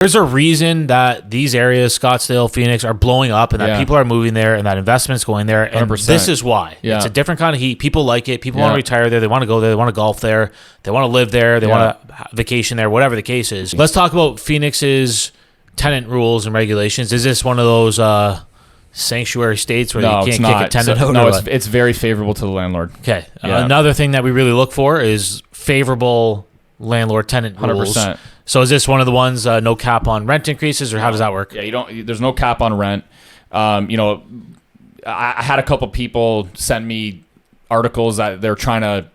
There's a reason that these areas, Scottsdale, Phoenix, are blowing up and that people are moving there and that investment's going there. And 100%. This is why. Yeah. It's a different kind of heat. People like it. People want to retire there. They want to go there. They want to golf there. They want to live there. They want to vacation there, whatever the case is. Let's talk about Phoenix's tenant rules and regulations. Is this one of those sanctuary states where you can't kick a tenant out? No, it's very favorable to the landlord. Okay. Another thing that we really look for is favorable landlord-tenant rules. 100%. So is this one of the ones, no cap on rent increases, or how does that work? Yeah, there's no cap on rent. I had a couple people send me articles that they're trying to,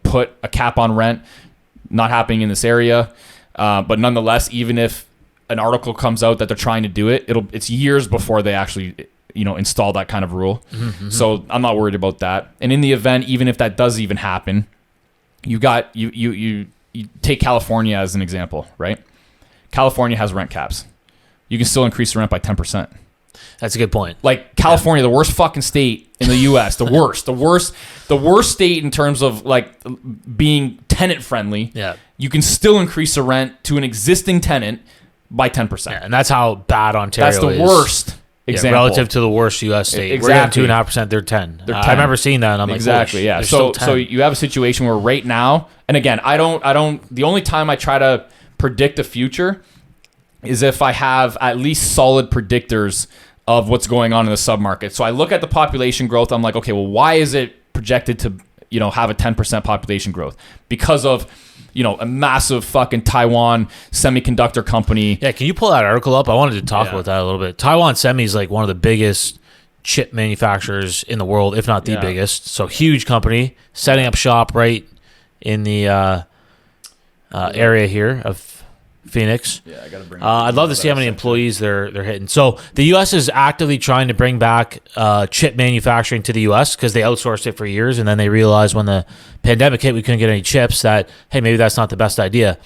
put a cap on rent, not happening in this area. But nonetheless, even if an article comes out that they're trying to do it, it's years before they actually, install that kind of rule. Mm-hmm. So I'm not worried about that. And in the event, even if that does even happen, you take California as an example, right? California has rent caps. You can still increase the rent by 10%. That's a good point. Like California, the worst fucking state in the U.S., the worst state in terms of like being tenant friendly. Yeah. You can still increase the rent to an existing tenant by 10%. Yeah, and that's how bad Ontario is. That's the worst example. Relative to the worst U.S. state. Exactly. We're getting 2.5%, they're 10. They're 10. I remember seeing that, and I'm exactly, yeah. So you have a situation where right now, and again, I don't. The only time I try to predict the future is if I have at least solid predictors of what's going on in the submarket. So I look at the population growth. I'm like, okay, well, why is it projected to have a 10% population growth? Because of a massive fucking Taiwan semiconductor company. Yeah, can you pull that article up? I wanted to talk about that a little bit. Taiwan Semi is like one of the biggest chip manufacturers in the world, if not the biggest. So huge company, setting up shop right in the area here of Phoenix. Yeah, I gotta bring. I'd love to see how many employees they're hitting. So the U.S. is actively trying to bring back chip manufacturing to the U.S. because they outsourced it for years, and then they realized when the pandemic hit, we couldn't get any chips. That hey, maybe that's not the best idea.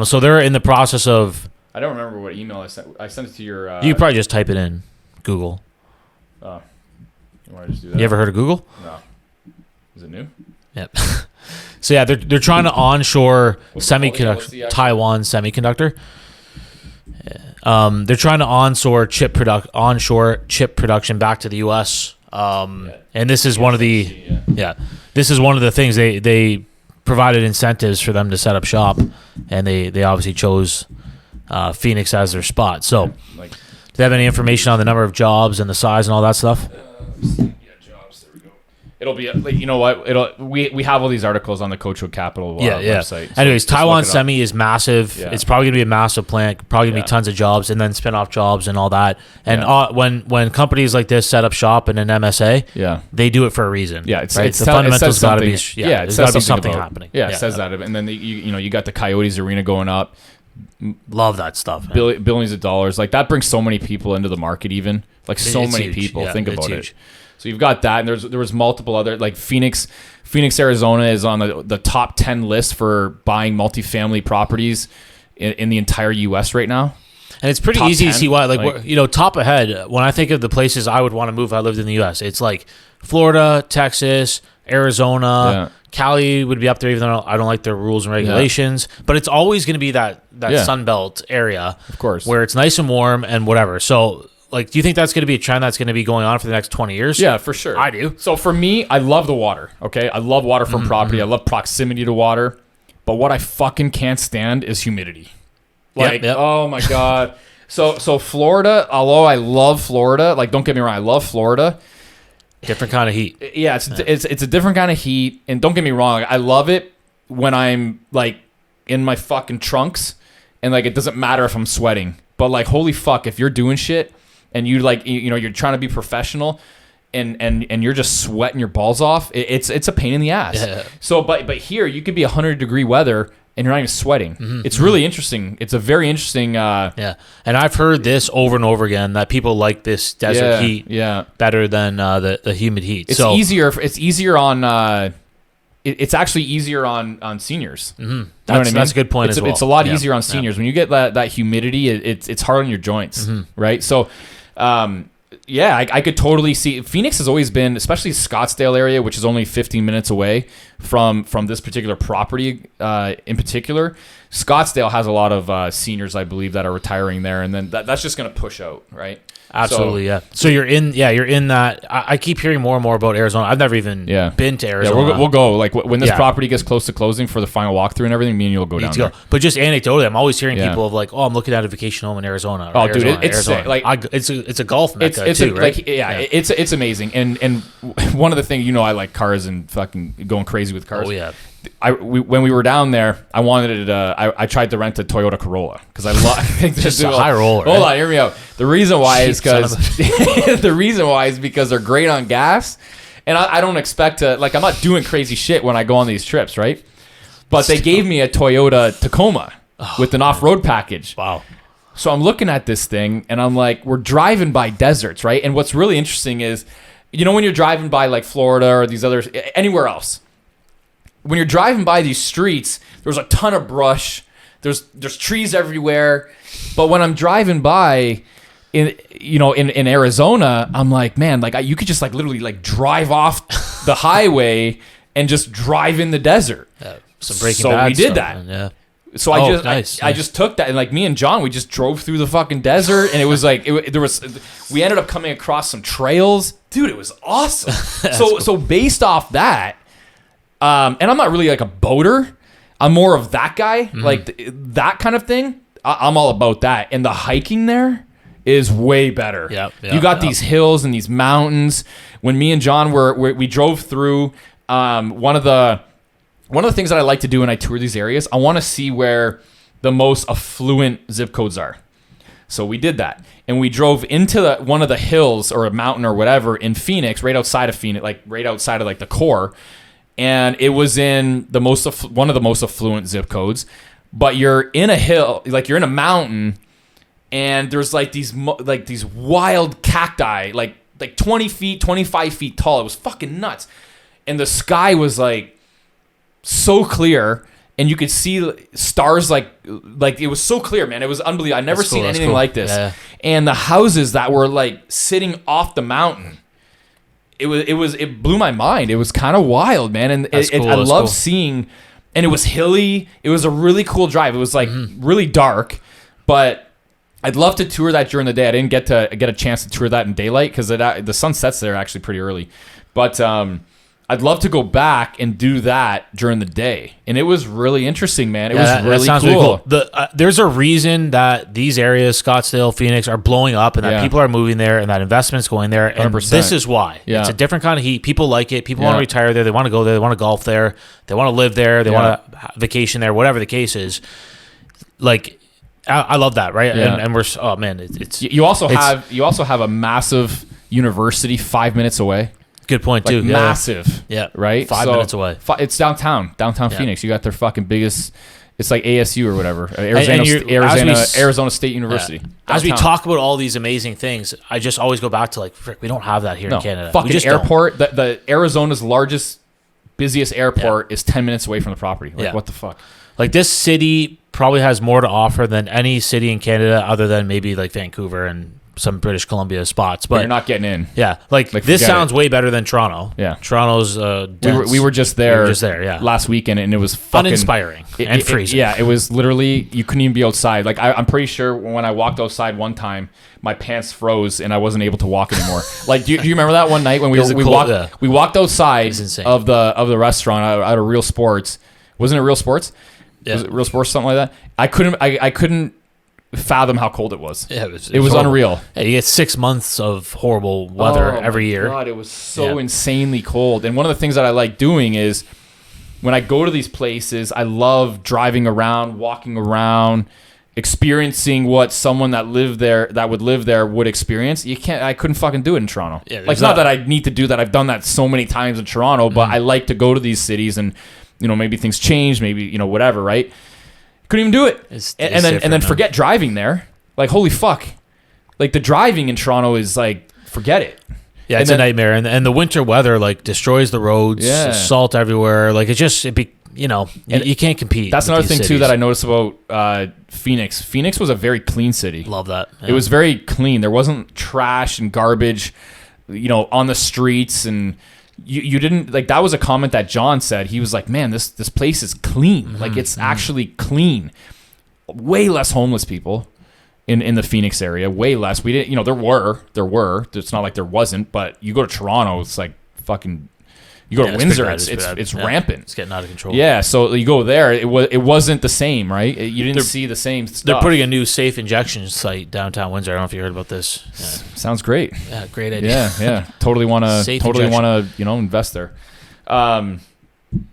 So they're in the process of. I don't remember what email I sent. I sent it to your. You could probably just type it in Google. Oh, you want to just do that? You ever heard of Google? No. Is it new? Yep. So yeah, they're trying to onshore semiconductor, Taiwan semiconductor. They're trying to onshore chip production back to the U.S. And this is one of the this is one of the things they provided incentives for them to set up shop, and they obviously chose Phoenix as their spot. So, do they have any information on the number of jobs and the size and all that stuff? It'll be, you know what? We have all these articles on the Coachwood Capital website. So anyways, Taiwan Semi is massive. Yeah. It's probably gonna be a massive plant. Probably gonna be tons of jobs, and then spin-off jobs and all that. And when companies like this set up shop in an MSA, they do it for a reason. Yeah, the fundamentals got to be. There's got to be something happening. Yeah, it says that, and then you got the Coyotes Arena going up. Love that stuff. Billions of dollars. Like that brings so many people into the market. Even like so many people. Yeah, think about it. So you've got that, and there was multiple other, like Phoenix, Arizona is on the top 10 list for buying multifamily properties in the entire U.S. right now. And it's pretty easy 10, to see why. Like top ahead, when I think of the places I would want to move if I lived in the U.S., it's like Florida, Texas, Arizona, Cali would be up there, even though I don't like their rules and regulations. But it's always going to be that Sunbelt area, of course, where it's nice and warm and whatever. So, do you think that's going to be a trend that's going to be going on for the next 20 years? Yeah, for sure. I do. So for me, I love the water, okay? I love waterfront property. I love proximity to water. But what I fucking can't stand is humidity. Oh my God. So Florida, although I love Florida, don't get me wrong, I love Florida. Different kind of heat. Yeah, it's a different kind of heat. And don't get me wrong, I love it when I'm in my fucking trunks and it doesn't matter if I'm sweating. But holy fuck, if you're doing shit and you you're trying to be professional and you're just sweating your balls off, it's a pain in the ass. Yeah. So but here you could be 100-degree weather and you're not even sweating. Mm-hmm. It's really interesting. It's a very interesting and I've heard this over and over again that people like this desert heat better than the humid heat. It's easier on it's actually easier on seniors. Mm-hmm. That's a good point as well. It's a lot easier on seniors. When you get that humidity, it's hard on your joints, right? So, I could totally see. Phoenix has always been, especially Scottsdale area, which is only 15 minutes away from this particular property in particular. Scottsdale has a lot of seniors, I believe, that are retiring there, and then that's just going to push out, right? Absolutely, yeah. So you're in that. I keep hearing more and more about Arizona. I've never even been to Arizona. Yeah, we'll go. Like when this property gets close to closing for the final walkthrough and everything, me and you'll go down there. But just anecdotally, I'm always hearing people of like, oh, I'm looking at a vacation home in Arizona. Oh, Arizona, dude, it's like it's a golf mecca too, right? Like, it's amazing. And one of the things, I like cars and fucking going crazy with cars. Oh yeah. When we were down there, I wanted I tried to rent a Toyota Corolla because I love just a high roller. Hold on, hear me out. The reason why is because they're great on gas, and I don't expect to I'm not doing crazy shit when I go on these trips, right? But they gave me a Toyota Tacoma with an off-road package. Wow. So I'm looking at this thing, and I'm like, we're driving by deserts, right? And what's really interesting is, when you're driving by like Florida or these others, anywhere else. When you're driving by these streets, there's a ton of brush. There's trees everywhere. But when I'm driving by in Arizona, I'm like, man, you could just literally drive off the highway and just drive in the desert. Some Breaking Bad we did stuff, that. Man, yeah. So I just took that, and me and John, we just drove through the fucking desert, and it was we ended up coming across some trails. Dude, it was awesome. So based off that, and I'm not really a boater. I'm more of that guy, that kind of thing. I'm all about that. And the hiking there is way better. You got these hills and these mountains. When me and John we drove through, one of the things that I like to do when I tour these areas, I want to see where the most affluent zip codes are. So we did that. And we drove into one of the hills or a mountain or whatever in Phoenix, right outside of Phoenix, right outside of the core. And it was in one of the most affluent zip codes, but you're in a hill, you're in a mountain, and there's these wild cacti, like 20 feet, 25 feet tall. It was fucking nuts, and the sky was so clear, and you could see stars like it was so clear, man. It was unbelievable. I've never seen anything like this. Yeah. And the houses that were sitting off the mountain. It blew my mind. It was kind of wild, man, and I love seeing. And it was hilly. It was a really cool drive. It was really dark, but I'd love to tour that during the day. I didn't get a chance to tour that in daylight because the sun sets there actually pretty early. But I'd love to go back and do that during the day, and it was really interesting, man. It was really cool. There's a reason that these areas, Scottsdale, Phoenix, are blowing up, and that people are moving there, and that investment's going there. And 100%. This is why. It's a different kind of heat. People like it. People want to retire there. They want to go there. They want to golf there. They want to live there. They want to vacation there. Whatever the case is, I love that, right? Yeah. And we're it's you also have a massive university 5 minutes away. Good point too. Massive. Yeah. Right? 5 minutes away. It's downtown Phoenix. You got their fucking biggest, it's like ASU or whatever. Arizona State University. Yeah. As we talk about all these amazing things, I just always go back to frick, we don't have that here in Canada. Fucking airport. The Arizona's largest, busiest airport is 10 minutes away from the property. What the fuck? This city probably has more to offer than any city in Canada other than maybe Vancouver and some British Columbia spots, but you're not getting in. Yeah, this sounds way better than Toronto. Yeah, Toronto's we were just there. Yeah, last weekend, and it was fucking uninspiring and freezing. It was literally you couldn't even be outside. I'm pretty sure when I walked outside one time, my pants froze and I wasn't able to walk anymore. Do you remember that one night when we walked outside of the restaurant out of Real Sports? Wasn't it Real Sports? Yeah. Was it Real Sports, something like that? I couldn't fathom how cold it was. Yeah, it was unreal. Yeah, you get 6 months of horrible weather every year. God, it was so insanely cold. And one of the things that I like doing is when I go to these places, I love driving around, walking around, experiencing what someone that would live there would experience. I couldn't fucking do it in Toronto. Yeah, it's not that I need to do that. I've done that so many times in Toronto, but I like to go to these cities and maybe things change, maybe whatever, right? Couldn't even do it. And then forget driving there. Holy fuck. The driving in Toronto is forget it. Yeah, it's a nightmare. And the winter weather destroys the roads. Yeah. Salt everywhere. You can't compete. That's another thing too that I noticed about Phoenix. Phoenix was a very clean city. Love that. Yeah. It was very clean. There wasn't trash and garbage, on the streets, and you didn't like, that was a comment that John said. He was like, man, this place is clean. Mm-hmm. Like, it's actually clean. Way less homeless people in the Phoenix area. Way less. We didn't, you know, there were. It's not like there wasn't, but you go to Toronto, it's like fucking. You go to Windsor, it's rampant. It's getting out of control. Yeah, so you go there, it wasn't the same, right? You didn't see the same stuff. They're putting a new safe injection site downtown Windsor. I don't know if you heard about this. Yeah. Sounds great. Yeah, great idea. Yeah. Totally want to invest there.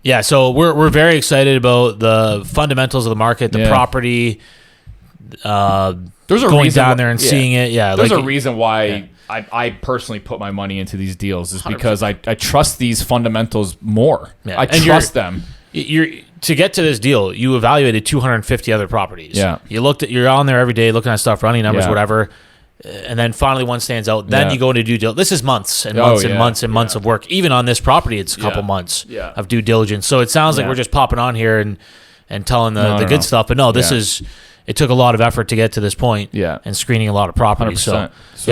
Yeah, so we're very excited about the fundamentals of the market, the property. There's a going reason down there and seeing it. Yeah, there's a reason why I personally put my money into these deals is because 100%. I trust these fundamentals more. Yeah. I trust them. To get to this deal, you evaluated 250 other properties. Yeah, you're on there every day looking at stuff, running numbers, whatever. And then finally one stands out. Then you go into due diligence. This is months and months and months and months of work. Even on this property, it's a couple months of due diligence. So it sounds like we're just popping on here and telling the good stuff. But no, this is, it took a lot of effort to get to this point and screening a lot of properties. 100%. So